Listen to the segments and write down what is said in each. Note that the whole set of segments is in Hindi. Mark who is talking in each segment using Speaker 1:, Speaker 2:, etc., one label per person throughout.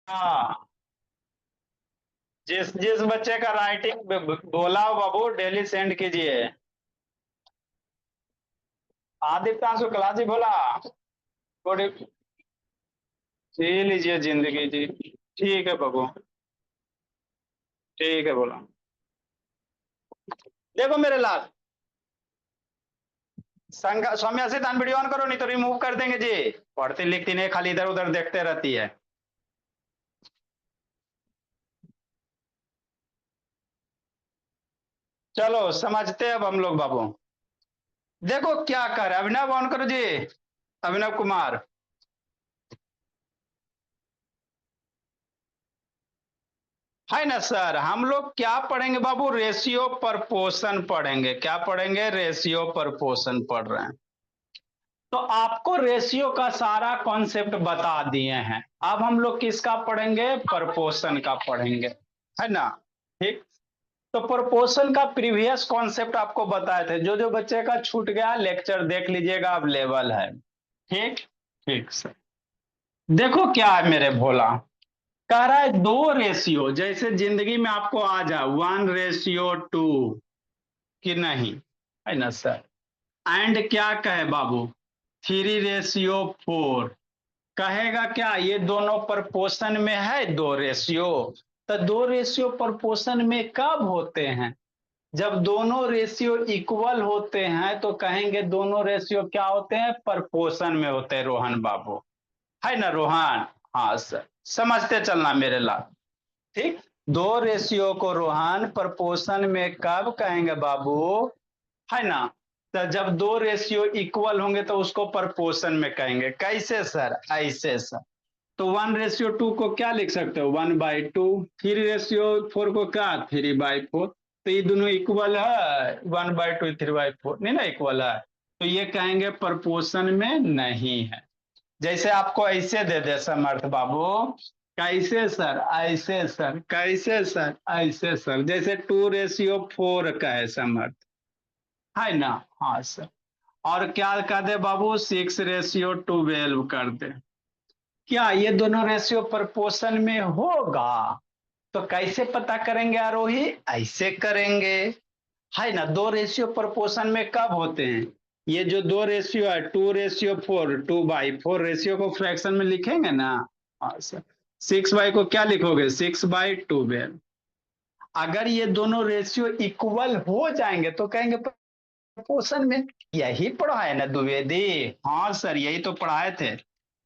Speaker 1: हाँ, जिस जिस बच्चे का राइटिंग बोला हो बाबू डेली सेंड कीजिए। आदित्यांशु कलाजी बोला। गुड। जी लीजिए जिंदगी जी। ठीक है बाबू। ठीक है बोला। देखो मेरे लाल, सौम्या से दान वीडियो ऑन करो, नहीं तो रिमूव कर देंगे जी। पढ़ती लिखती नहीं, खाली इधर उधर देखते रहती है। चलो समझते हैं अब हम लोग बाबू। देखो क्या कर अभिनव ऑन करो जी। अभिनव कुमार। है ना सर, हम लोग क्या पढ़ेंगे बाबू, रेशियो परपोर्शन पढ़ेंगे। क्या पढ़ेंगे, रेशियो परपोर्शन पढ़ रहे हैं। तो आपको रेशियो का सारा कॉन्सेप्ट बता दिए हैं। अब हम लोग किसका पढ़ेंगे, परपोर्शन का पढ़ेंगे, है ना। ठीक। तो प्रोपोर्शन का प्रीवियस कॉन्सेप्ट आपको बताए थे, जो जो बच्चे का छूट गया लेक्चर देख लीजिएगा, अब लेवल है। ठीक। ठीक सर। देखो क्या है मेरे भोला, कह रहा है दो रेशियो, जैसे जिंदगी में आपको आ जाए 1:2 कि नहीं, है ना सर। एंड क्या कहे बाबू, 3:4 कहेगा क्या, ये दोनों प्रपोर्शन में है दो रेशियो। तो दो रेशियो प्रपोर्शन में कब होते हैं, जब दोनों रेशियो इक्वल होते हैं तो कहेंगे दोनों रेशियो क्या होते हैं, प्रपोर्शन में होते हैं रोहन बाबू, है ना रोहन। हाँ सर, समझते चलना मेरे लाल। ठीक। दो रेशियो को रोहन प्रपोर्शन में कब कहेंगे बाबू, है ना। तो जब दो रेशियो इक्वल होंगे तो उसको प्रपोर्शन में कहेंगे। कैसे सर, ऐसे सर। तो 1:2 को क्या लिख सकते हो, 1/2। 3:4 को क्या, 3/4। तो ये दोनों इक्वल है, 1/2 3/4 नहीं ना इक्वल है। तो ये कहेंगे प्रपोर्शन में नहीं है। जैसे आपको ऐसे दे दे समर्थ बाबू, कैसे सर, ऐसे सर, कैसे सर, ऐसे सर, जैसे 2:4 का है समर्थ, है ना। हाँ सर। और क्या कर दे बाबू, 6:12 कर दे। क्या ये दोनों रेशियो प्रपोर्शन में होगा, तो कैसे पता करेंगे आरोही, ऐसे करेंगे, है ना। दो रेशियो प्रपोर्शन में कब होते हैं, ये जो दो रेशियो है 2:4, 2/4 रेशियो को फ्रैक्शन में लिखेंगे ना। हाँ सर। 6 को क्या लिखोगे, 6/12। अगर ये दोनों रेशियो इक्वल हो जाएंगे तो कहेंगे प्रपोर्शन में। यही पढ़ाए ना द्विवेदी। हाँ सर, यही तो पढ़ाए थे।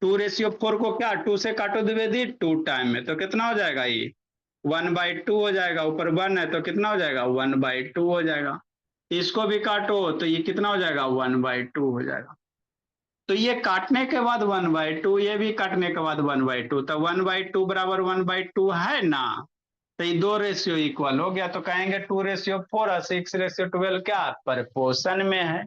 Speaker 1: 2:4 को क्या, 2 से काटो द्विवेदी, 2 टाइम में तो कितना हो जाएगा ये, 1/2 हो जाएगा। ऊपर 1 है तो कितना हो जाएगा, 1/2 हो जाएगा। इसको भी काटो तो ये कितना हो जाएगा, 1/2 हो जाएगा। तो ये काटने के बाद 1/2, ये भी काटने के बाद 1/2, तो 1/2 बराबर 1/2 है ना। तो ये दो रेशियो इक्वल हो गया, तो कहेंगे 2:4 और 6:12 क्या प्रपोर्शन में है।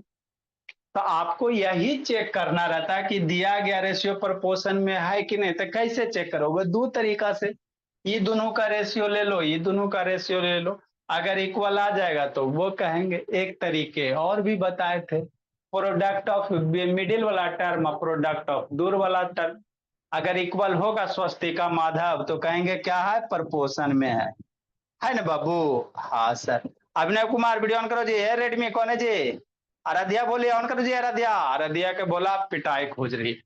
Speaker 1: तो आपको यही चेक करना रहता है कि दिया गया रेशियो प्रोपोर्शन में है कि नहीं। तो कैसे चेक करोगे, दो तरीका से। ये दोनों का रेशियो ले लो, ये दोनों का रेशियो ले लो। अगर इक्वल आ जाएगा तो वो कहेंगे। एक तरीके और भी बताए थे, प्रोडक्ट ऑफ मिडिल वाला टर्म, प्रोडक्ट ऑफ दूर वाला टर्म, अगर इक्वल होगा स्वस्तिका माधव तो कहेंगे क्या है, प्रपोर्शन में है ना बाबू। हाँ sir. Abhinav Kumar video on करो जी। है रेडमी कौन है जी, आराध्या बोलिए, ऑन करो जी आराध्या। आराध्या के बोला पिटाई खोज रही।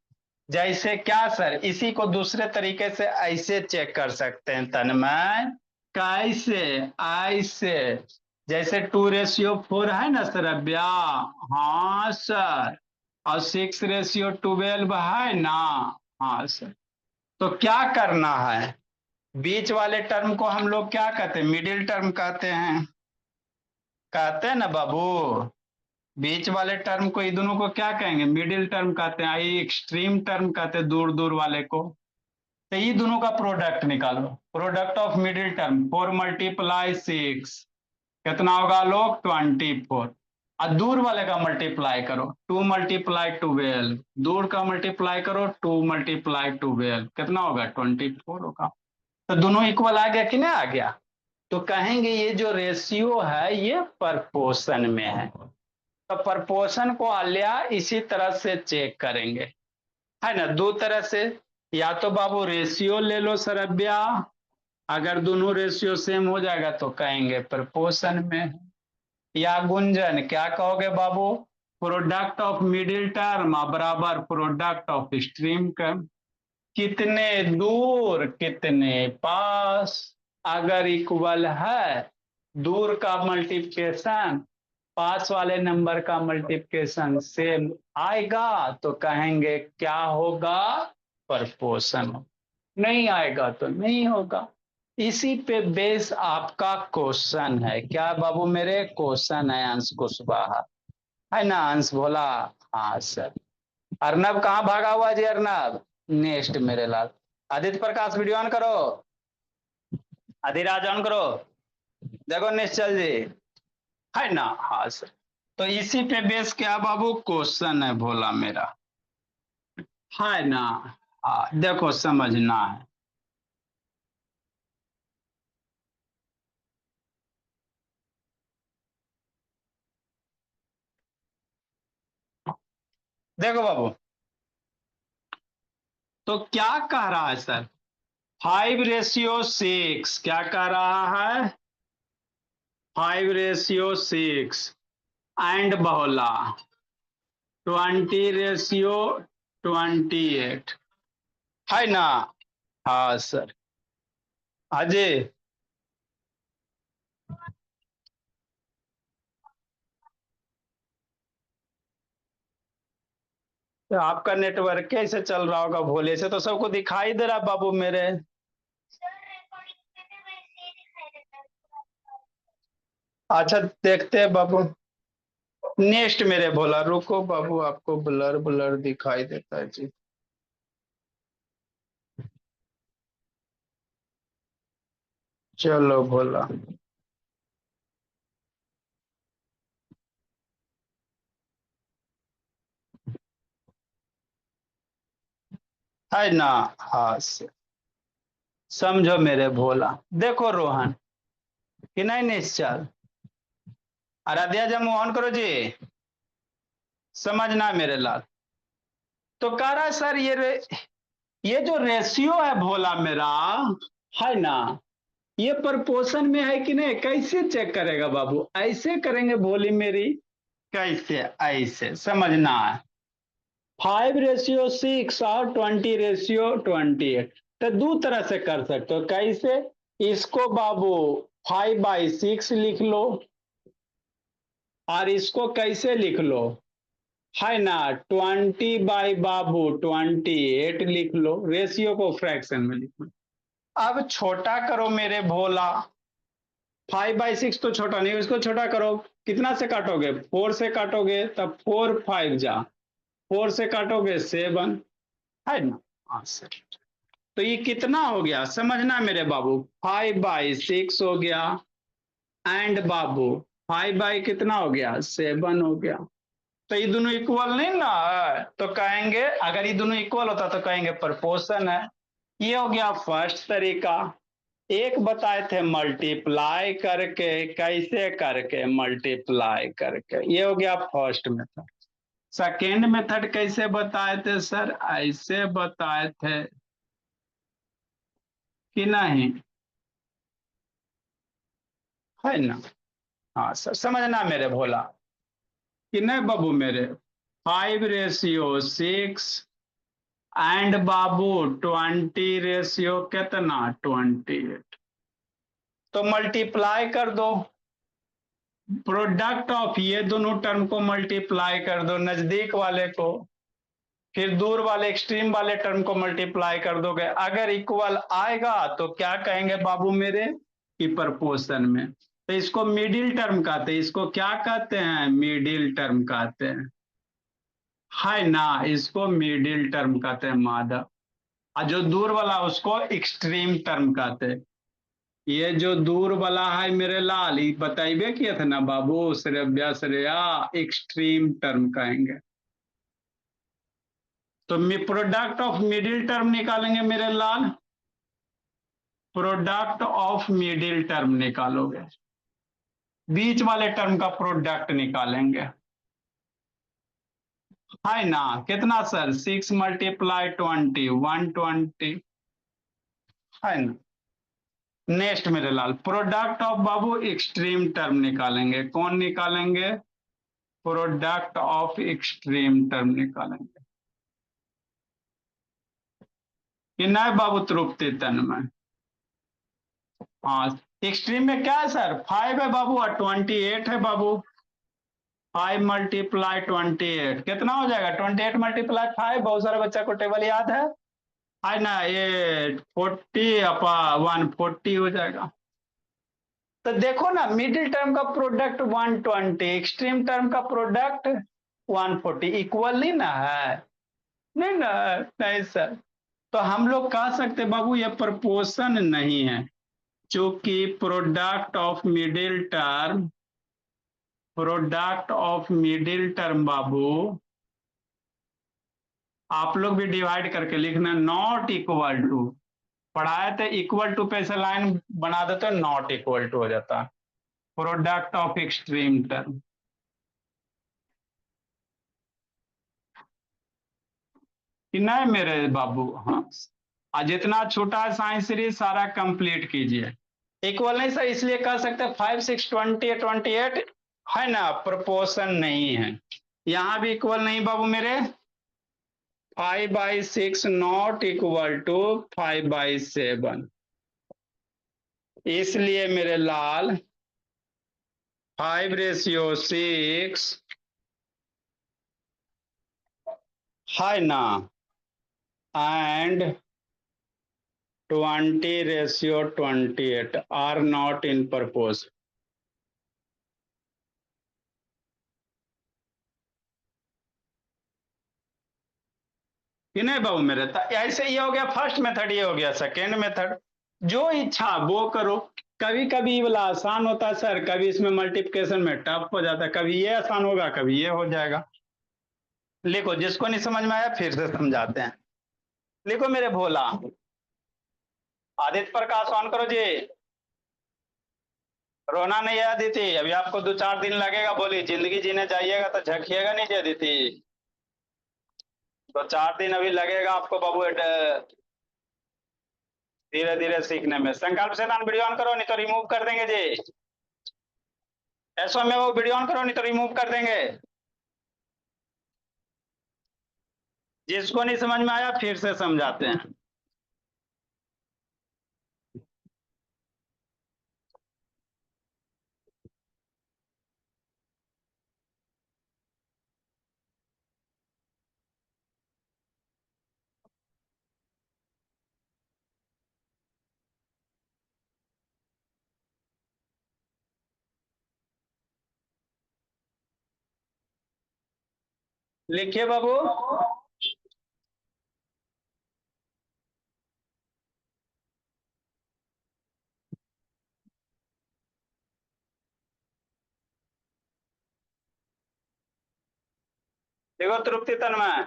Speaker 1: जैसे क्या सर, इसी को दूसरे तरीके से ऐसे चेक कर सकते हैं तन्मय, कैसे, ऐसे। जैसे 2:4 है ना सर अभ्या, हाँ सर। और 6:12 है ना। हाँ सर। तो क्या करना है, बीच वाले टर्म को हम लोग क्या कहते हैं, मिडिल टर्म कहते हैं, कहते हैं ना बाबू। बीच वाले टर्म को, ये दोनों को क्या कहेंगे, मिडिल टर्म कहते हैं। ये एक्सट्रीम टर्म कहते हैं, दूर दूर वाले को। तो ये दोनों का प्रोडक्ट निकालो, प्रोडक्ट ऑफ मिडिल टर्म, 4 × 6 कितना होगा लोग, 24। और दूर वाले का मल्टीप्लाई करो, 2 × 12, दूर का मल्टीप्लाई करो, 2 × 12 कितना होगा, 24 होगा। तो दोनों इक्वल आ गया कि नहीं आ गया। तो कहेंगे ये जो रेशियो है ये प्रपोर्शन में है। तो प्रपोर्शन को अलिया इसी तरह से चेक करेंगे, है ना, दो तरह से। या तो बाबू रेशियो ले लो सरब्या, अगर दोनों रेशियो सेम हो जाएगा तो कहेंगे प्रपोर्शन में है। या गुंजन क्या कहोगे बाबू, प्रोडक्ट ऑफ मिडिल टर्म बराबर प्रोडक्ट ऑफ स्ट्रीम टर्म। कितने दूर कितने पास, अगर इक्वल है दूर का मल्टीप्लिकेशन पास वाले नंबर का मल्टीप्लिकेशन सेम आएगा तो कहेंगे क्या होगा, प्रपोर्शन। नहीं आएगा तो नहीं होगा। इसी पे बेस आपका क्वेश्चन है, क्या बाबू मेरे क्वेश्चन है अंश कुशवाहा, है ना अंश भोला। हाँ सर। अर्नब कहाँ भागा हुआ जी अर्नब, नेक्स्ट मेरे लाल। आदित्य प्रकाश वीडियो ऑन करो, अधिराज ऑन करो, देखो निश्चल जी, है ना। हाँ सर। तो इसी पे बेस क्या बाबू क्वेश्चन है भोला मेरा, है ना। हाँ देखो समझना है। देखो बाबू, तो क्या कह रहा है सर, 5:6, क्या कह रहा है, 5:6 एंड बहुला 20:28, है ना। हाँ सर। अजय, तो आपका नेटवर्क कैसे चल रहा होगा, भोले से तो सबको दिखाई दे रहा बाबू मेरे। अच्छा देखते हैं बाबू, नेक्स्ट मेरे भोला, रुको बाबू आपको ब्लर ब्लर दिखाई देता है जी। चलो भोला, है ना। हाँ से समझो मेरे भोला, देखो रोहन कि नहीं निश्चल, आराध्या जब ऑन करो जी, समझना मेरे लाल। तो कह रहा है सर ये जो रेशियो है भोला मेरा, है ना, ये प्रपोर्शन में है कि नहीं, कैसे चेक करेगा बाबू, ऐसे करेंगे भोली मेरी, कैसे, ऐसे समझना है। 5:6 और 20:28, तो दो तरह से कर सकते हो, कैसे, इसको बाबू 5/6 लिख लो, और इसको कैसे लिख लो, है ना, 20/बाबू 28 लिख लो, रेशियो को फ्रैक्शन में लिख लो। अब छोटा करो मेरे भोला, 5/6 तो छोटा नहीं, इसको छोटा करो, कितना से काटोगे, 4 से काटोगे, तब 4 5 जा, 4 से काटोगे 7, है ना। हाँ सर। तो ये कितना हो गया समझना मेरे बाबू, 5/6 हो गया, एंड बाबू 5/कितना हो गया, 7 हो गया। तो ये दोनों इक्वल नहीं ना है, तो कहेंगे अगर ये दोनों इक्वल होता तो कहेंगे प्रपोर्शन है। ये हो गया फर्स्ट तरीका। एक बताए थे मल्टीप्लाई करके, कैसे करके, मल्टीप्लाई करके, ये हो गया फर्स्ट मेथड। सेकेंड मेथड कैसे बताए थे सर, ऐसे बताए थे कि नहीं, है ना। हाँ सर समझना मेरे भोला, कि नहीं बाबू मेरे, 5:6 एंड बाबू 20 कितना, 28, तो मल्टीप्लाई कर दो, प्रोडक्ट ऑफ ये दोनों टर्म को मल्टीप्लाई कर दो, नजदीक वाले को, फिर दूर वाले एक्सट्रीम वाले टर्म को मल्टीप्लाई कर दोगे, अगर इक्वल आएगा तो क्या कहेंगे बाबू मेरे, कि प्रपोर्शन में। तो इसको मिडिल टर्म कहते हैं, इसको क्या कहते हैं, मिडिल टर्म कहते हैं, है ना, इसको मिडिल टर्म कहते हैं माधव। और जो दूर वाला उसको एक्सट्रीम टर्म कहते हैं। ये जो दूर वाला है मेरे लाल, ये बताइबे किया था ना बाबू, श्रेया श्रेया एक्सट्रीम टर्म कहेंगे। तो प्रोडक्ट ऑफ मिडिल टर्म निकालेंगे मेरे लाल, प्रोडक्ट ऑफ मिडिल टर्म निकालोगे, बीच वाले टर्म का प्रोडक्ट निकालेंगे, है ना, कितना सर, 6 × 20 120, है ना। नेक्स्ट मेरे लाल, प्रोडक्ट ऑफ बाबू एक्सट्रीम टर्म निकालेंगे, कौन निकालेंगे, प्रोडक्ट ऑफ एक्सट्रीम टर्म निकालेंगे कि नहीं बाबू, तृप्ति तन में। हाँ, एक्सट्रीम में क्या है सर, 5 है बाबू और 28 है बाबू। 5 × 20 कितना हो जाएगा, 28 × 5, बहुत सारे बच्चा को टेबल याद है ना, ये 140 हो जाएगा। तो देखो ना, मिडिल टर्म का प्रोडक्ट 120, एक्सट्रीम टर्म का प्रोडक्ट 140, इक्वल नहीं ना है, नहीं ना, नहीं सर। तो हम लोग कह सकते बाबू ये प्रोपोर्शन नहीं है, चूंकि प्रोडक्ट ऑफ मिडिल टर्म बाबू, आप लोग भी डिवाइड करके लिखना, नॉट इक्वल टू, पढ़ाए थे इक्वल टू पे से लाइन बना देते, नॉट इक्वल टू हो जाता, प्रोडक्ट ऑफ एक्सट्रीम टर्म कि नहीं मेरे बाबू। हाँ, और जितना छोटा है साइंस सीरीज सारा कंप्लीट कीजिए। इक्वल नहीं सर, इसलिए कह सकते हैं 5 6 20 28 है ना, प्रोपोर्शन नहीं है। यहां भी इक्वल नहीं बाबू मेरे, 5/6 नॉट इक्वल टू 5/7, इसलिए मेरे लाल 5/6 है ना, and 20/28 are not in purpose। कि नहीं बाबू मेरे, तो ऐसे ये हो गया फर्स्ट मेथड, ये हो गया सेकेंड मेथड, जो इच्छा वो करो। कभी कभी ये वाला आसान होता है सर, कभी इसमें मल्टीप्लिकेशन में टफ हो जाता है, कभी ये आसान होगा कभी ये हो जाएगा। लिखो, जिसको नहीं समझ में आया फिर से समझाते हैं। लिखो मेरे भोला, आदित्य प्रकाश ऑन करो जी। रोना नहीं है अदिति, अभी आपको 2 4 दिन लगेगा, बोली जिंदगी जीने जाइएगा तो झकिएगा नहीं जी अदिति, तो 4 दिन अभी लगेगा आपको बाबू, धीरे धीरे सीखने में। संकल्प से वीडियो ऑन करो नहीं तो रिमूव कर देंगे जी, ऐसा में वो वीडियो ऑन करो नहीं तो रिमूव कर देंगे। जिसको नहीं समझ में आया फिर से समझाते हैं। लिखिए बाबू, देखो तृप्ति तन्मय,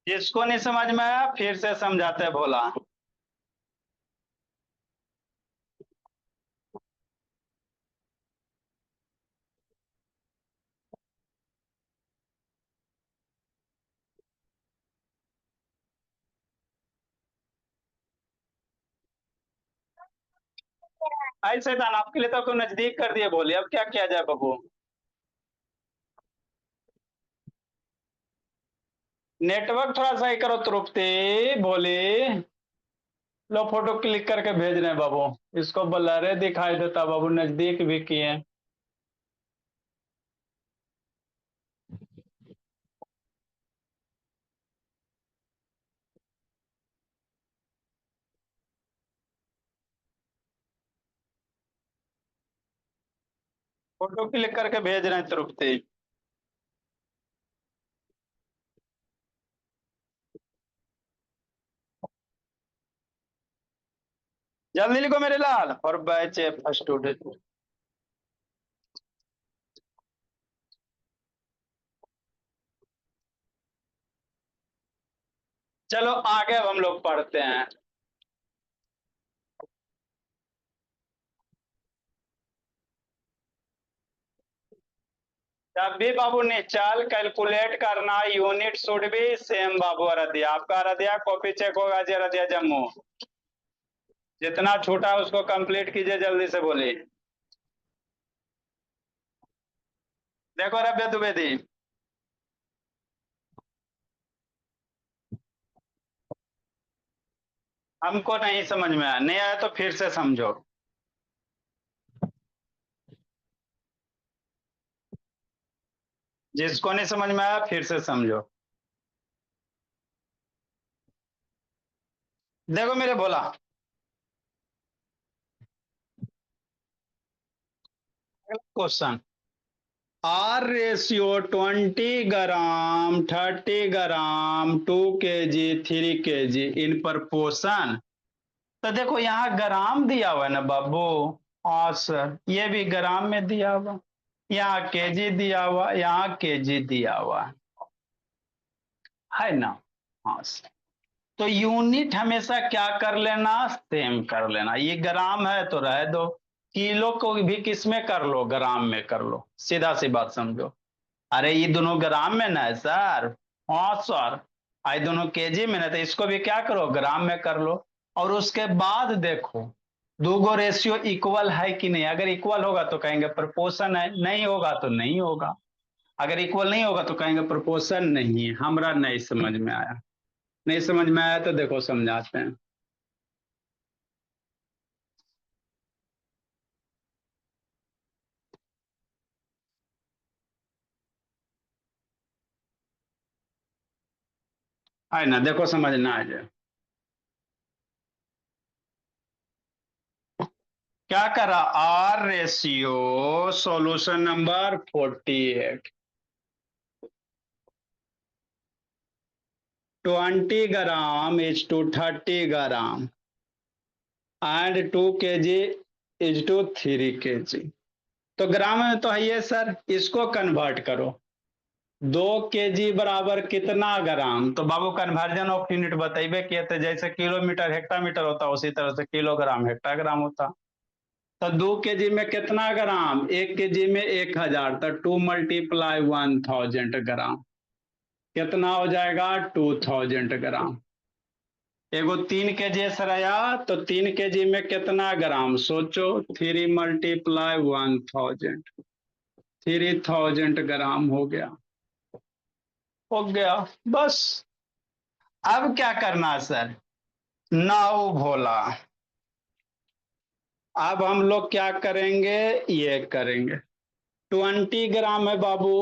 Speaker 1: जिसको नहीं समझ में आया फिर से समझाते हैं भोला। ऐसे था आपके लिए तो नजदीक कर दिए, बोले अब क्या किया जाए बाबू। नेटवर्क थोड़ा सही करो तृप्ति, बोले लो फोटो क्लिक करके भेज रहे हैं बाबू, इसको ब्लर दिखाई देता बाबू, नजदीक भी किए। फोटो क्लिक करके भेज रहे हैं तृप्ति। जल्दी लिखो मेरे लाल। और बैच फर्स्ट स्टूडेंट। चलो आगे अब हम लोग पढ़ते हैं। जब भी बाबू निचाल कैलकुलेट करना, यूनिट शुड बी सेम बाबू। अरदिया आपका, अरदिया कॉपी चेक होगा जी, अरदिया जम्मू। जितना छोटा है उसको कंप्लीट कीजिए, जल्दी से बोलिए। देखो रब्या द्विवेदी, हमको नहीं समझ में आया, नहीं आया तो फिर से समझो। जिसको नहीं समझ में आया फिर से समझो। देखो मेरे बोला, question, are ratio 20 gram, 30 gram, 2 kg, 3 kg in proportion. तो देखो यहाँ ग्राम दिया हुआ है ना बाबू। हाँ सर, ये भी ग्राम में दिया हुआ, यहाँ केजी दिया हुआ, यहाँ केजी दिया हुआ है ना। हाँ सर, तो यूनिट हमेशा क्या कर लेना, सेम कर लेना। ये ग्राम है तो रह दो, किलो को भी किस में कर लो, ग्राम में कर लो, सीधा सी बात समझो। अरे ये दोनों ग्राम में ना है सर। हाँ सर, आई दोनों केजी में ना, तो इसको भी क्या करो, ग्राम में कर लो। और उसके बाद देखो दोगो रेशियो इक्वल है कि नहीं। अगर इक्वल होगा तो कहेंगे प्रपोर्शन है, नहीं होगा तो नहीं होगा। अगर इक्वल नहीं होगा तो कहेंगे प्रपोर्शन नहीं है। हमरा नहीं समझ में आया, नहीं समझ में आया तो देखो समझाते हैं। है ना, देखो समझना आ जाए। क्या करा, are ratio solution number 48, 20 gram is to 30 gram and 2 kg is to 3 kg। तो ग्राम में तो है ये सर, इसको कन्वर्ट करो। 2 kg बराबर कितना ग्राम, तो बाबू कन्वर्जन ऑफ यूनिट बताइबे किए थे, जैसे किलोमीटर हेक्टामीटर होता उसी तरह से किलोग्राम हेक्टाग्राम होता। तो 2 kg में कितना ग्राम, 1 kg में 1000, तो 2 × 1000 ग्राम कितना हो जाएगा, 2000 ग्राम। एगो 3 kg सरया, तो 3 kg में कितना ग्राम सोचो, 3 × 1000, 3000 ग्राम हो गया। हो गया बस। अब क्या करना है सर, नाउ भोला। अब हम लोग क्या करेंगे, ये करेंगे। 20 ग्राम है बाबू,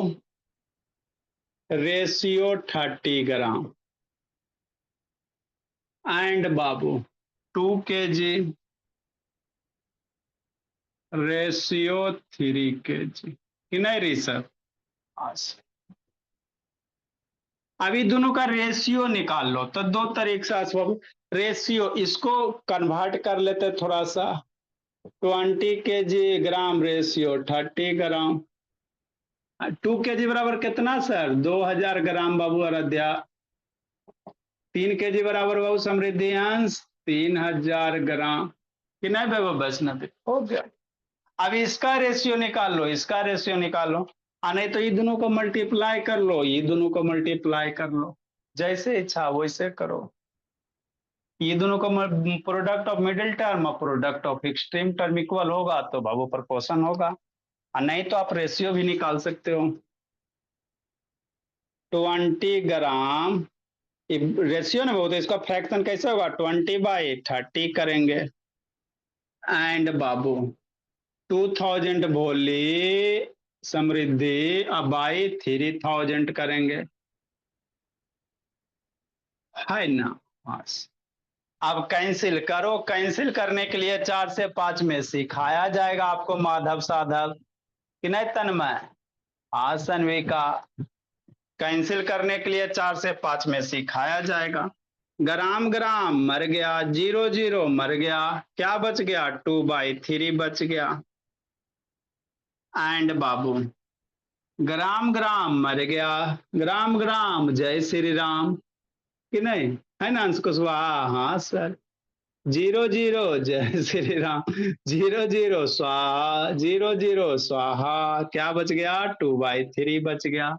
Speaker 1: रेशियो 30 ग्राम, एंड बाबू 2 kg रेशियो 3 kg कि नहीं रही सर। अभी दोनों का रेशियो निकाल लो, तो दो तरीके से बाबू रेशियो, इसको कन्वर्ट कर लेते थोड़ा सा। 20 kg ग्राम रेशियो 30 ग्राम, 2 kg बराबर कितना सर, 2000 ग्राम बाबू आराध्या। 3 kg बराबर बाबू समृद्धि अंश 3000 ग्राम कि नहीं बाबू वैष्णव, हो गया। अब इसका रेशियो निकाल लो, इसका रेशियो निकाल लो। नहीं तो ये दोनों को मल्टीप्लाई कर लो, ये दोनों को मल्टीप्लाई कर लो, जैसे इच्छा वैसे करो। ये दोनों का प्रोडक्ट ऑफ मिडिल टर्म और product of extreme term equal होगा तो बाबू प्रोपोर्शन होगा। और नहीं तो आप रेशियो भी निकाल सकते हो। 20 ग्राम रेशियो ना, बहुत इसका फ्रैक्शन कैसे होगा, 20/30 करेंगे। एंड बाबू 2000 भोली समृद्धि, अब बाई 3000 करेंगे, है ना। बस अब कैंसिल करो, कैंसिल करने के लिए 4 से 5 में सिखाया जाएगा आपको माधव साधव कि नहीं तन्मय। आसन का कैंसिल करने के लिए 4 से 5 में सिखाया जाएगा। ग्राम ग्राम मर गया, जीरो जीरो मर गया, क्या बच गया? 2/3 बच गया। एंड बाबू, ग्राम ग्राम मर गया, ग्राम ग्राम जय श्री राम, कि नहीं? है ना अंश कुशवाहा? हाँ सर। जीरो जीरो जय श्री राम, जीरो जीरो स्वाहा, जीरो जीरो स्वाहा, क्या बच गया? 2/3 बच गया।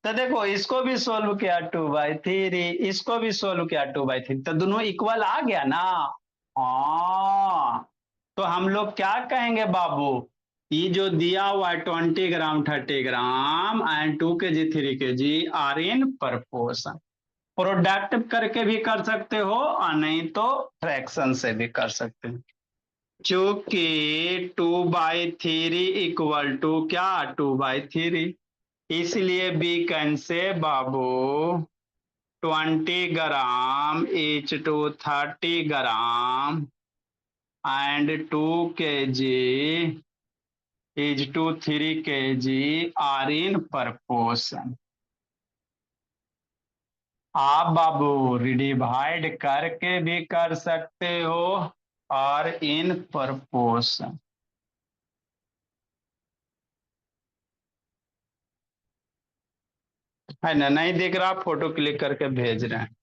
Speaker 1: तो देखो इसको भी सोल्व किया 2/3, इसको भी सोल्व किया 2/3, तो दोनों इक्वल आ गया ना। हाँ, तो हम लोग क्या कहेंगे बाबू? ये जो दिया हुआ है 20 gram 30 gram and 2 kg 3 kg are in proportion. Product करके भी कर सकते हो और नहीं तो फ्रैक्शन से भी कर सकते हो। चूंकि 2/3 इक्वल टू क्या? 2/3, इसलिए बी कैन से बाबू 20 gram = 30 gram and 2 kg to 3 kg are in proportion. आप बाबू रिडिवाइड करके भी कर सकते हो और इन प्रपोर्शन। है ना? नहीं दिख रहा? फोटो क्लिक करके भेज रहे हैं।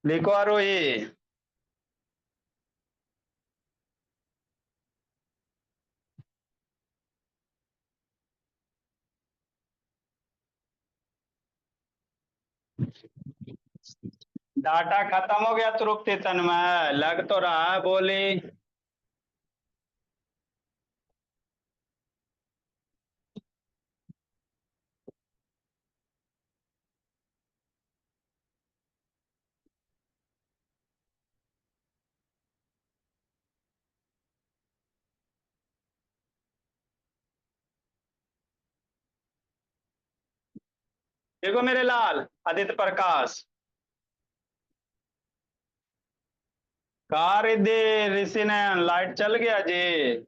Speaker 1: लिखो आरोही। डाटा खत्म हो गया तृप्ति तन्मय, लग तो रहा है बोली। देखो मेरे लाल आदित्य प्रकाश, कार्य दे ऋषि नयन, लाइट चल गया जी।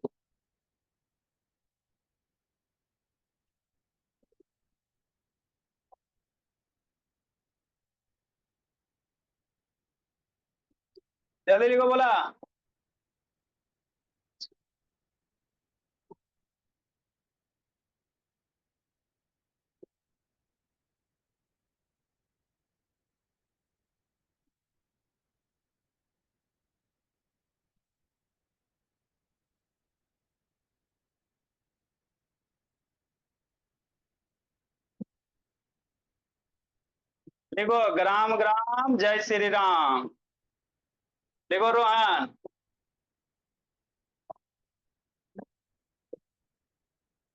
Speaker 1: जल्दी लिखो बोला। देखो ग्राम ग्राम जय श्री राम। देखो रोहन,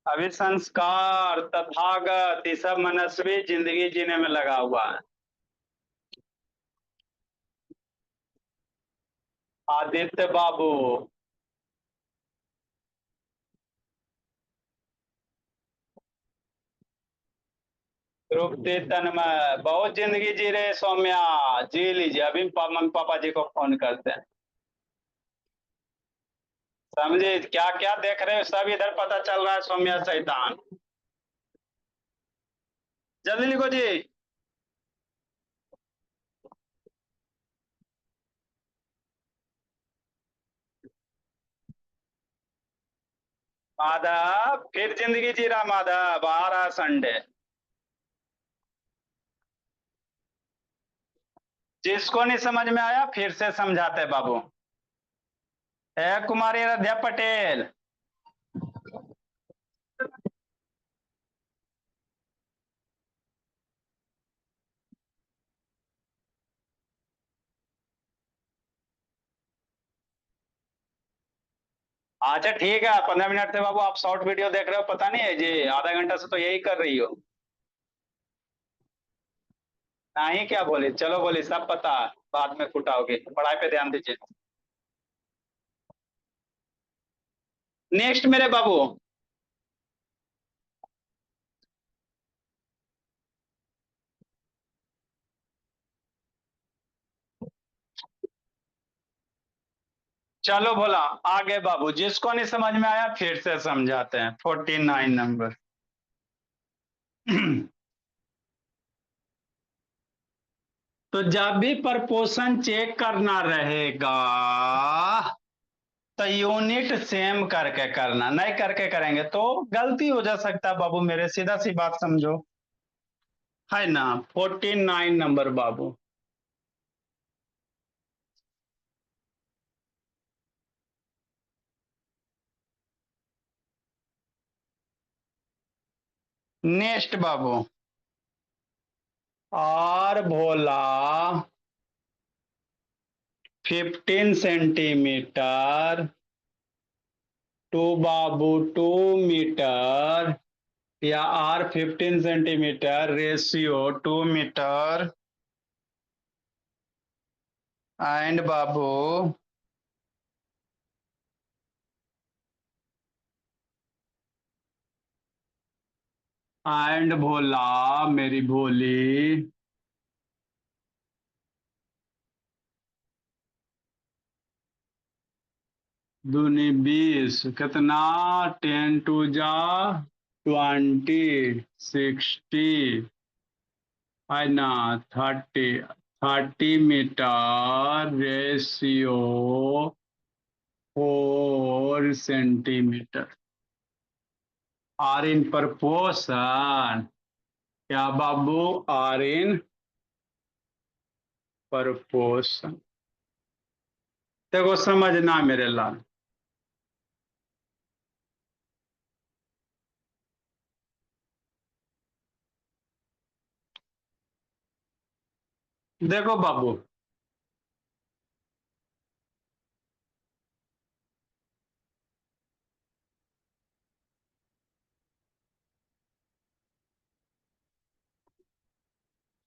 Speaker 1: अभी संस्कार तथागत ये सब मनस्वी जिंदगी जीने में लगा हुआ है। आदित्य बाबू, तृप्ति तन्मय बहुत जिंदगी जी रहे सौम्या, जी लीजिए। अभी मम्मी पापा जी को फोन करते हैं। समझे क्या क्या देख रहे हो? सब इधर पता चल रहा है सौम्या शैतान। जल्दी लिखो जी। माधव फिर जिंदगी जी रहा, माधव आ रहा संडे। जिसको नहीं समझ में आया फिर से समझाते बाबू। है कुमारी आराध्या पटेल। अच्छा ठीक है, 15 मिनट से बाबू आप शॉर्ट वीडियो देख रहे हो, पता नहीं है जी? आधा घंटा से तो यही कर रही हो। नहीं क्या बोली? चलो बोली, सब पता है, बाद में कुटाओगे। पढ़ाई पे ध्यान दीजिए। नेक्स्ट मेरे बाबू। चलो बोला, आगे बाबू जिसको नहीं समझ में आया फिर से समझाते हैं। 49 नंबर। तो जब भी प्रपोर्शन चेक करना रहेगा तो यूनिट सेम करके करना, नहीं करके करेंगे तो गलती हो जा सकता है बाबू मेरे, सीधा सी बात समझो, है ना। 49 नंबर बाबू। नेक्स्ट बाबू, आर भोला 15 सेंटीमीटर टू बाबू 2 मीटर, या R 15 centimetre ratio 2 metre and बाबू एंड भोला मेरी भोली दूनी 20, कितना 10 टू जा 20, 60 है ना, 30 metre ratio 4 centimetre are in proportion, क्या बाबू, आर इन प्रपोर्शन। देखो समझना मेरे लाल, देखो बाबू,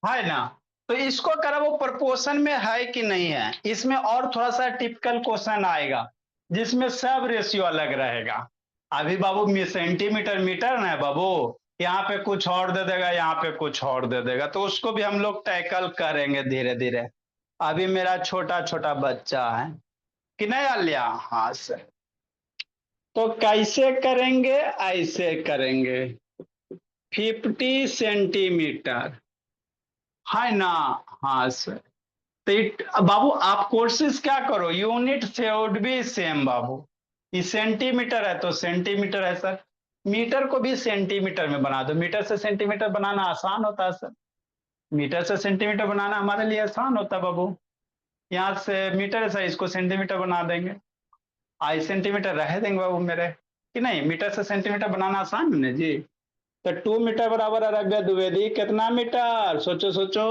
Speaker 1: है ना। तो इसको करा वो प्रोपोर्शन में है कि नहीं है, इसमें और थोड़ा सा टिपिकल क्वेश्चन आएगा जिसमें सब रेशियो अलग रहेगा। अभी बाबू सेंटीमीटर मीटर ना है बाबू, यहाँ पे कुछ और दे देगा, यहाँ पे कुछ और दे देगा, तो उसको भी हम लोग टैकल करेंगे धीरे धीरे। अभी मेरा छोटा छोटा बच्चा है कि नहीं अलिया, हाँ सर। तो कैसे करेंगे, ऐसे करेंगे 50 सेंटीमीटर, है ना। हाँ सर। तो बाबू आप कोशिश क्या करो, यूनिट शुड बी सेम बाबू। ये सेंटीमीटर है तो सेंटीमीटर है सर, मीटर को भी सेंटीमीटर में बना दो, मीटर से सेंटीमीटर बनाना आसान होता है सर, मीटर से सेंटीमीटर बनाना हमारे लिए आसान होता है बाबू। यहाँ से मीटर से इसको सेंटीमीटर बना देंगे, आई सेंटीमीटर रह देंगे बाबू मेरे, कि नहीं, मीटर से सेंटीमीटर बनाना आसान है ना जी। तो 2 मीटर बराबर अरग्य द्विवेदी कितना मीटर, सोचो सोचो,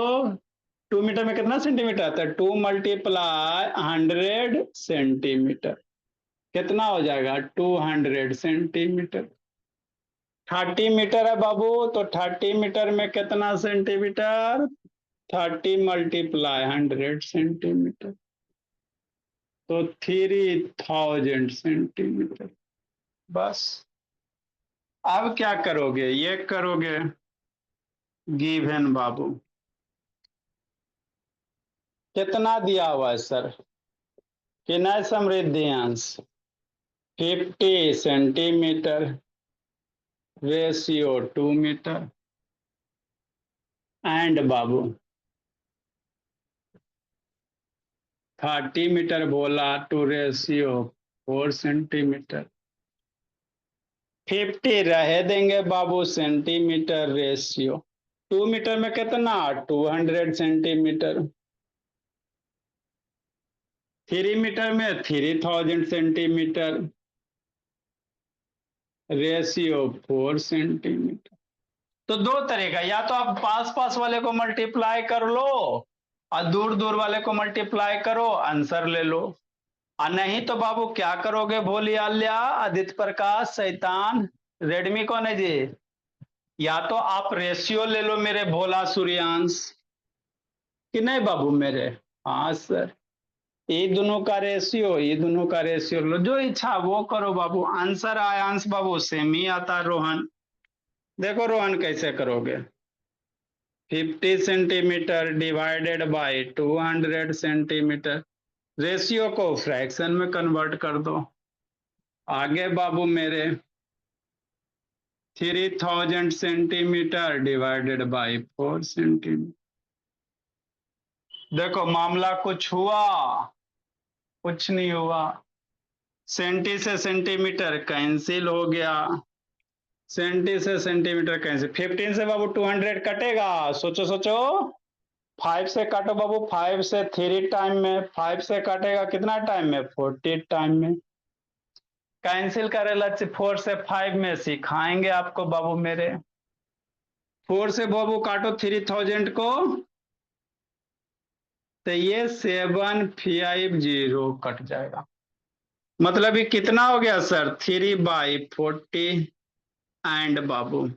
Speaker 1: 2 मीटर में कितना सेंटीमीटर, तो 2 × 100 सेंटीमीटर, कितना हो जाएगा 200 सेंटीमीटर। 30 मीटर है बाबू, तो 30 मीटर में कितना सेंटीमीटर, 30 × 100 सेंटीमीटर, तो 3000 सेंटीमीटर। बस। अब क्या करोगे, ये करोगे गिवन बाबू, कितना दिया हुआ है सर, कि नहीं Samriddhi Ansh, 50 centimetre ratio 2 metre and बाबू 30 मीटर बोला टू रेशियो 4 सेंटीमीटर, 50 रह देंगे बाबू सेंटीमीटर रेशियो, 2 मीटर में कितना 200 सेंटीमीटर, 3 मीटर में 3000 सेंटीमीटर रेशियो 4 सेंटीमीटर। तो दो तरीका, या तो आप पास पास वाले को मल्टीप्लाई कर लो और दूर दूर वाले को मल्टीप्लाई करो, आंसर ले लो। और नहीं तो बाबू क्या करोगे, भोली आल्या आदित्य प्रकाश शैतान रेडमी कौन है जी, या तो आप रेशियो ले लो मेरे भोला सूर्यांश, कि नहीं बाबू मेरे, हाँ सर, ये दोनों का रेशियो, ये दोनों का रेशियो लो, जो इच्छा वो करो बाबू, आंसर आयांश बाबू सेम ही आता रोहन। देखो रोहन कैसे करोगे, 50 centimetre divided by 200 centimetre, ratio को फ्रैक्शन में कन्वर्ट कर दो। आगे बाबू मेरे 3000 सेंटीमीटर डिवाइडेड बाई 4 सेंटीमीटर। देखो मामला कुछ हुआ? कुछ नहीं हुआ। सेंटी से सेंटीमीटर कैंसिल हो गया। सेंटी से सेंटीमीटर कैंसिल। 15 से बाबू 200 कटेगा। सोचो सोचो। 5 से काटो बाबू। 5 से 3 टाइम में। 5 से काटेगा कितना टाइम में? 40 टाइम में। कैंसिल करेला 4 से 5 में सिखाएंगे आपको बाबू मेरे। 4 से बाबू काटो 3000 को, तो ये 750 कट जाएगा। मतलब ये कितना हो गया सर? 3/40 and Babu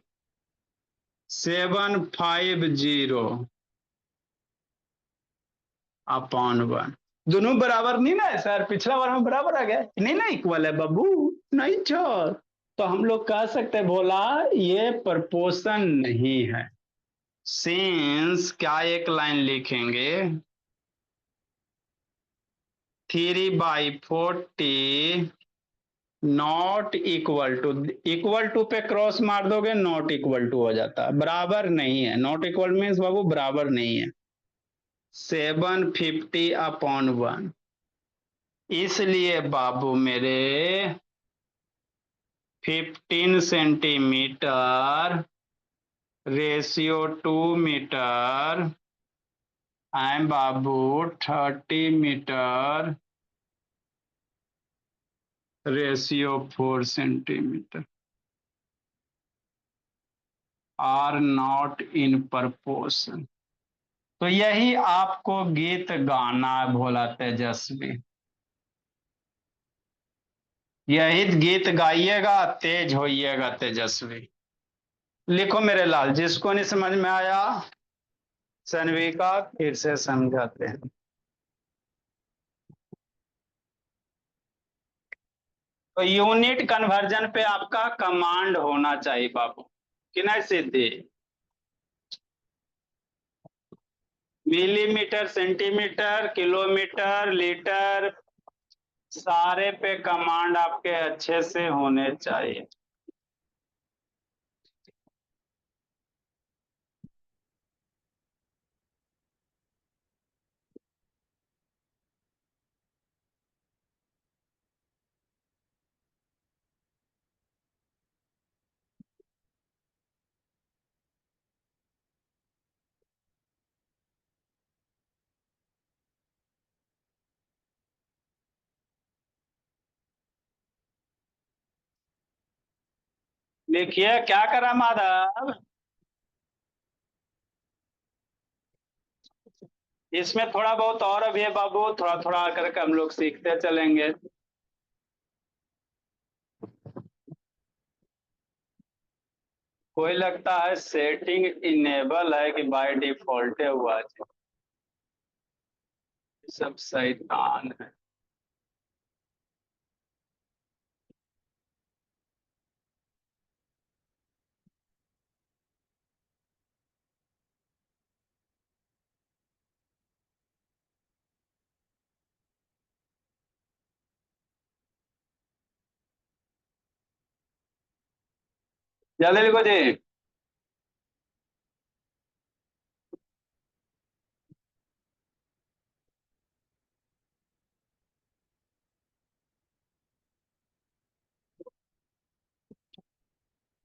Speaker 1: 750 upon 1। दोनों बराबर नहीं ना है सर? पिछला बार हम बराबर आ गया नहीं ना? इक्वल है बाबू। नहीं छोर। तो हम लोग कह सकते हैं बोला ये प्रपोर्शन नहीं है। सिंस क्या एक लाइन लिखेंगे, 3/40 not equal to. Equal to पे क्रॉस मार दोगे नॉट इक्वल टू हो जाता है। बराबर नहीं है। नॉट इक्वल मीन्स बाबू बराबर नहीं है। 750 अपॉन 1। इसलिए बाबू मेरे 15 सेंटीमीटर रेशियो 2 मीटर एंड बाबू 30 metre ratio 4 centimetre are not in proportion. तो यही आपको गीत गाना है भोला तेजस्वी। यही गीत गाइएगा, तेज होइएगा तेजस्वी। लिखो मेरे लाल, जिसको नहीं समझ में आया सनवी का फिर से समझाते हैं। तो यूनिट कन्वर्जन पे आपका कमांड होना चाहिए बाबू। कि नहीं सिद्धि? मिलीमीटर, सेंटीमीटर, किलोमीटर, लीटर, सारे पे कमांड आपके अच्छे से होने चाहिए। लिखिए क्या करा माधव? इसमें थोड़ा बहुत और अभी है बाबू, थोड़ा थोड़ा करके हम लोग सीखते चलेंगे। कोई लगता है सेटिंग इनेबल है कि बाय डिफॉल्ट हुआ है? सब शैतान है। जल्दी लिखो जी।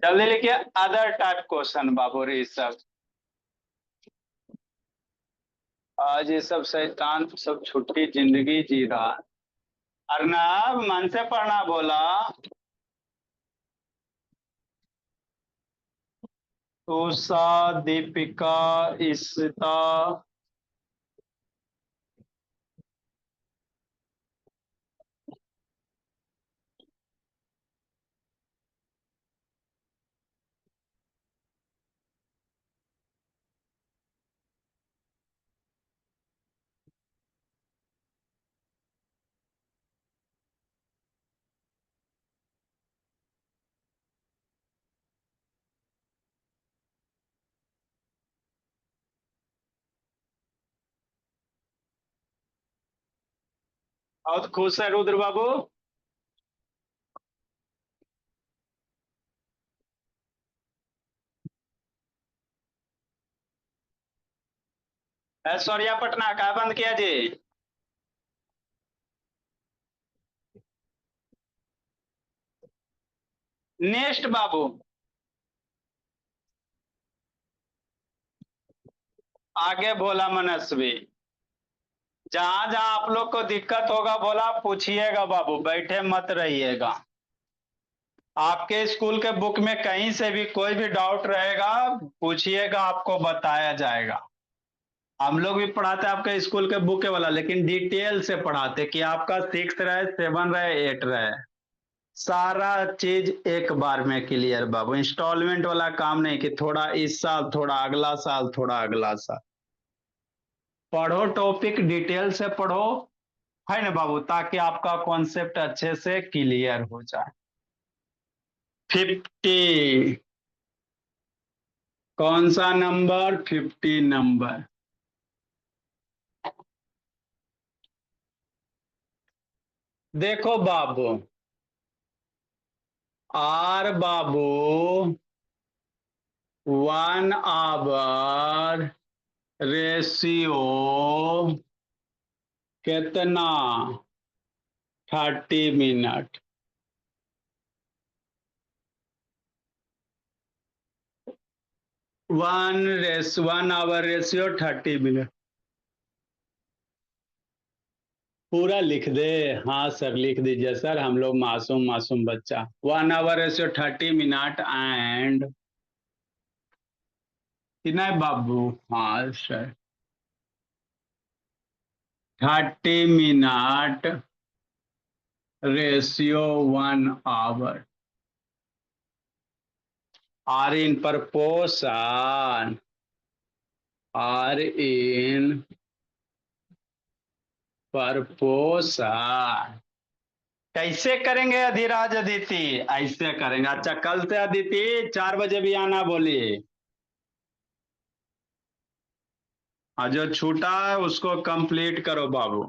Speaker 1: जल्दी लिखिए। अदर टाइप क्वेश्चन बाबू रे सब। आज ये सब शैतान सब छुट्टी जिंदगी जी रहा है। अर्नब मन से पढ़ना बोला। उषा, दीपिका, इशिता। बहुत खुश है रुद्र बाबू। ऐश्वर्या पटना का बंद किया जी। नेक्स्ट बाबू। आगे भोला मनस्वी। जहां जहां आप लोग को दिक्कत होगा बोला पूछिएगा बाबू, बैठे मत रहिएगा। आपके स्कूल के बुक में कहीं से भी कोई भी डाउट रहेगा पूछिएगा, आपको बताया जाएगा। हम लोग भी पढ़ाते हैं आपके स्कूल के बुक वाला, लेकिन डिटेल से पढ़ाते कि आपका 6 रहे, 7 रहे, 8 रहे, सारा चीज एक बार में क्लियर बाबू। इंस्टॉलमेंट वाला काम नहीं कि थोड़ा इस साल, थोड़ा अगला साल, थोड़ा अगला साल। पढ़ो, टॉपिक डिटेल से पढ़ो, है ना बाबू, ताकि आपका कॉन्सेप्ट अच्छे से क्लियर हो जाए। 50। कौन सा नंबर? 50 नंबर। देखो बाबू, आर बाबू 1 आवर रेशियो कितना? 30 मिनट। 1 hour ratio 30 minute. पूरा लिख दे? हाँ सर लिख दीजिए सर, हम लोग मासूम मासूम बच्चा। 1 आवर रेशियो 30 मिनट एंड कितना है बाबू? हाँ sir, 30 minute ratio 1 hour are in proportion, are in proportion. कैसे करेंगे अधिराज अदिति? ऐसे करेंगे। अच्छा, कल से अदिति 4 बजे भी आना बोलिए, और जो छूटा है उसको कंप्लीट करो बाबू।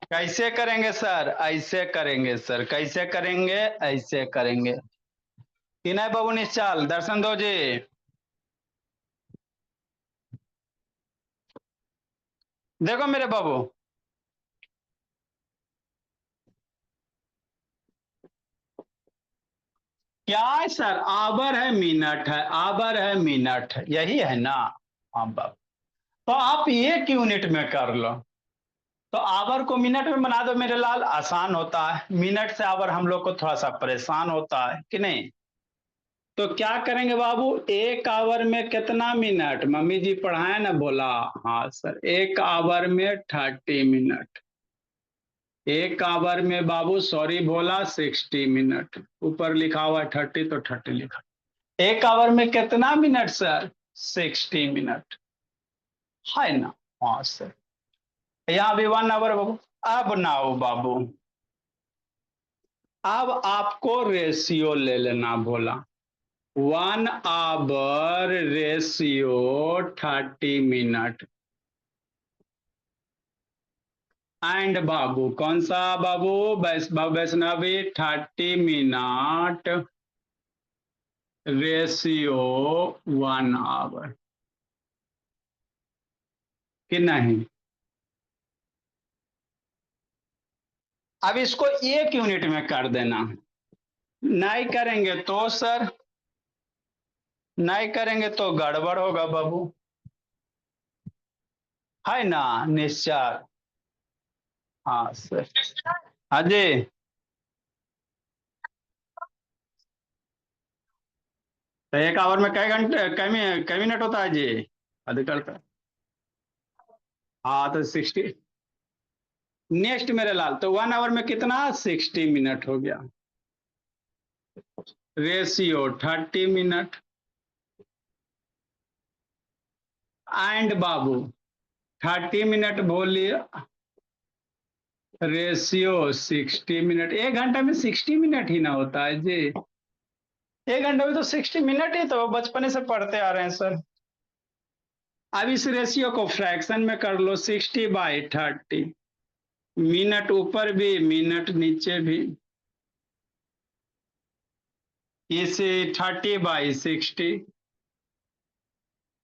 Speaker 1: कैसे करेंगे सर? ऐसे करेंगे सर। कैसे करेंगे? ऐसे करेंगे। तीन है बाबू, निश्चल दर्शन दो जी। देखो मेरे बाबू, क्या है सर? आवर है मिनट है, आवर है मिनट है, यही है ना? हाँ बाबू, तो आप एक यूनिट में कर लो। तो आवर को मिनट में बना दो मेरे लाल, आसान होता है। मिनट से आवर हम लोग को थोड़ा सा परेशान होता है कि नहीं? तो क्या करेंगे बाबू, 1 आवर में कितना मिनट? मम्मी जी पढ़ाए ना, बोला हाँ सर, 1 आवर में 30 मिनट। 1 आवर में बाबू, सॉरी बोला, 60 मिनट। ऊपर लिखा हुआ है 30 तो 30 लिखा। 1 आवर में कितना मिनट सर? 60 मिनट, है ना? हाँ सर, यहाँ भी 1 आवर बाबू। अब नाओ बाबू, अब आपको रेशियो ले लेना बोला। 1 आवर रेशियो 30 मिनट एंड बाबू, कौन सा बाबू? वैष्णवी 30 मिनट रेशियो 1 आवर, कि नहीं? अब इसको एक यूनिट में कर देना। नहीं करेंगे तो सर, नहीं करेंगे तो गड़बड़ होगा बाबू, है ना? निश्चय। हाँ सर। हाँ जी। तो 1 आवर में कै घंटे, कै मिनट होता है जी? अधिकतर का। हाँ तो 60। नेक्स्ट मेरे लाल, तो 1 आवर में कितना? 60 मिनट हो गया। रेशियो 30 मिनट एंड बाबू 30 मिनट बोलिए, रेशियो 60 मिनट। 1 घंटे में 60 मिनट ही ना होता है जी? 1 घंटे में तो 60 मिनट ही तो बचपने से पढ़ते आ रहे हैं सर। अब इस रेशियो को फ्रैक्शन में कर लो, 60/30। मिनट ऊपर भी, मिनट नीचे भी, इसे 30/60।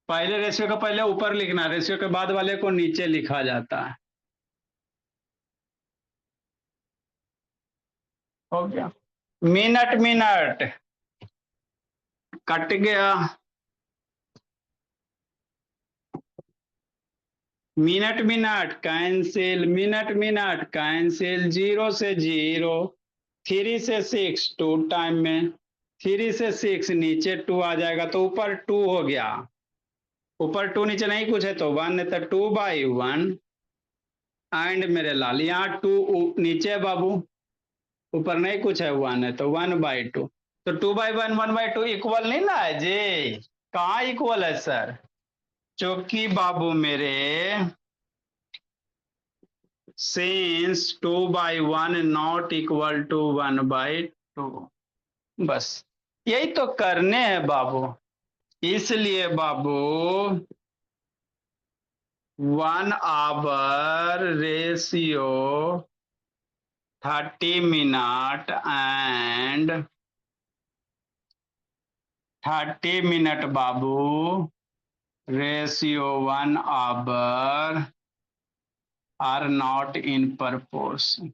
Speaker 1: पहले रेशियो का पहले ऊपर लिखना, रेशियो के बाद वाले को नीचे लिखा जाता है। हो गया। मिनट मिनट कट गया। Minute minute cancel, minute minute cancel, 0 से 0, 3 से 6 टू टाइम में, 3 से 6 नीचे 2 आ जाएगा तो ऊपर 2 हो गया। ऊपर 2 नीचे नहीं कुछ है तो 1 है, तो 2/1 एंड मेरे लाल यहाँ 2 नीचे है बाबू, ऊपर नहीं कुछ है 1 है तो 1/2। तो 2/1 1/2 इक्वल नहीं ना है जी? कहाँ इक्वल है सर? चौकी बाबू मेरे, since 2/1 not equal to 1/2। बस यही तो करने हैं बाबू। इसलिए बाबू 1 hour ratio 30 minute and 30 minute बाबू ratio 1 hour are not in proportion।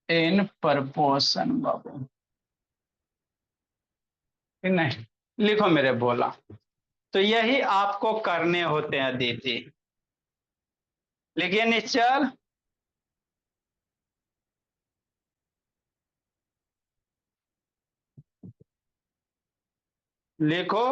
Speaker 1: In proportion बाबू, नहीं लिखो मेरे बोला। तो यही आपको करने होते हैं दीदी। लिखिए निश्चल। लिखो।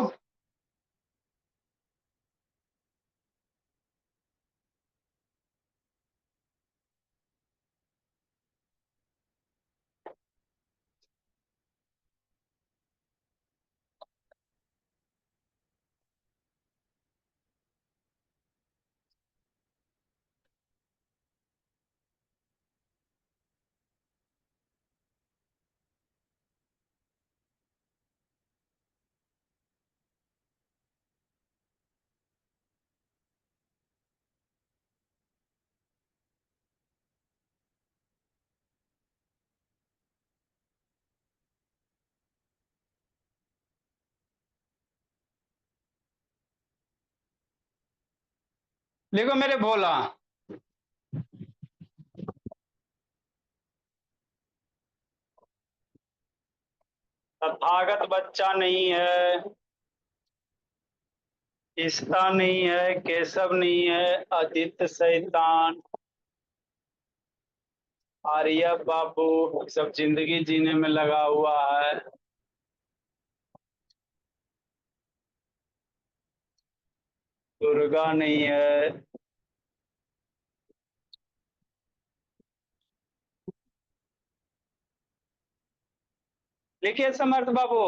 Speaker 1: लिखो मेरे भोला। तथागत बच्चा नहीं है, इसका नहीं है, केशव नहीं है, आदित्य शैतान, आर्य बाबू सब जिंदगी जीने में लगा हुआ है। दुर्गा नहीं है। लिखिए समर्थ बाबू।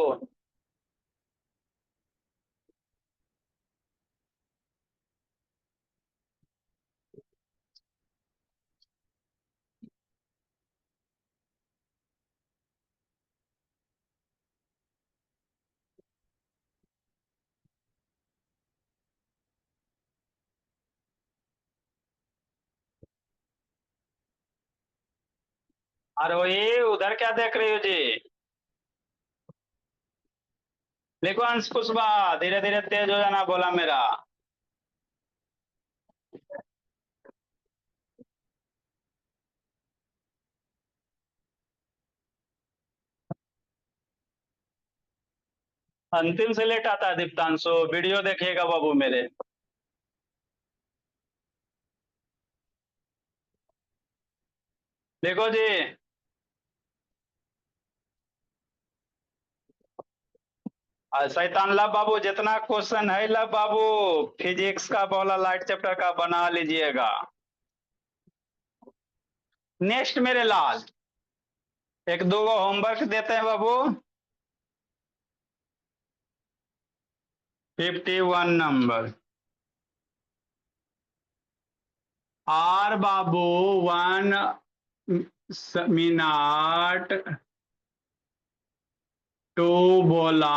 Speaker 1: अरे ये उधर क्या देख रही हो जी? लिखो अंश कुशवा, धीरे धीरे तेज हो जाना बोला मेरा। अंतिम से लेट आता है दीप्तांशु, वीडियो देखिएगा बाबू मेरे। देखो जी। शैतान ला बाबू, जितना क्वेश्चन है ला बाबू, फिजिक्स का बोला लाइट चैप्टर का बना लीजिएगा। नेक्स्ट मेरे लाल, एक दो होमवर्क देते हैं बाबू। 51 नंबर। आर बाबू 1 मिनट टू बोला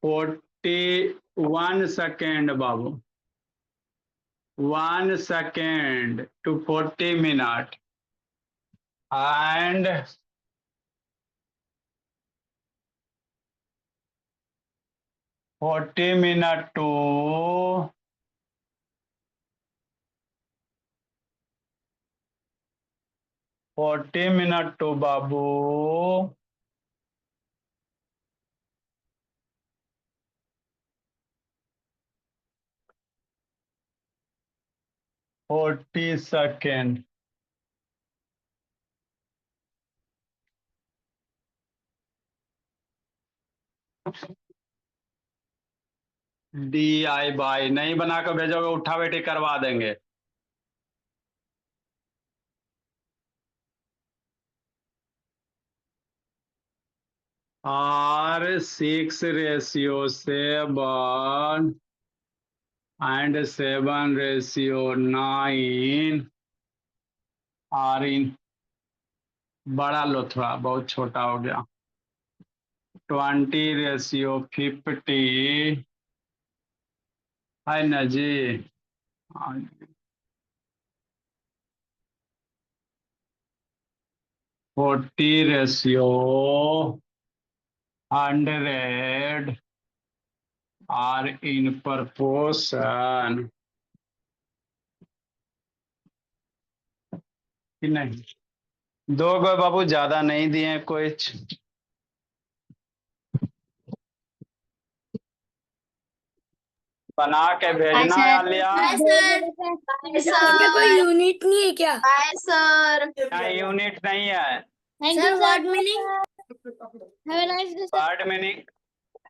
Speaker 1: 41 सेकेंड बाबू, 1 second to 40 minute and 40 minute to 40 minute to बाबू 40 second. DI/, नहीं बना कर भेजोगे उठा बैठी करवा देंगे। R6:7 and 7:9 R in, बड़ा लो थोड़ा, बहुत छोटा हो गया। 20:50 है ना जी। 40:100 are in proportion कि नहीं। दो गो बाबू, ज्यादा नहीं दिए कुछ। बना के भेजना है लिया।
Speaker 2: इसमें कोई यूनिट नहीं है क्या?
Speaker 3: Bye sir.
Speaker 1: नहीं, यूनिट नहीं है।
Speaker 2: Sir word meaning? Have a nice day sir.
Speaker 1: Word meaning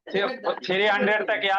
Speaker 1: 300 तक याद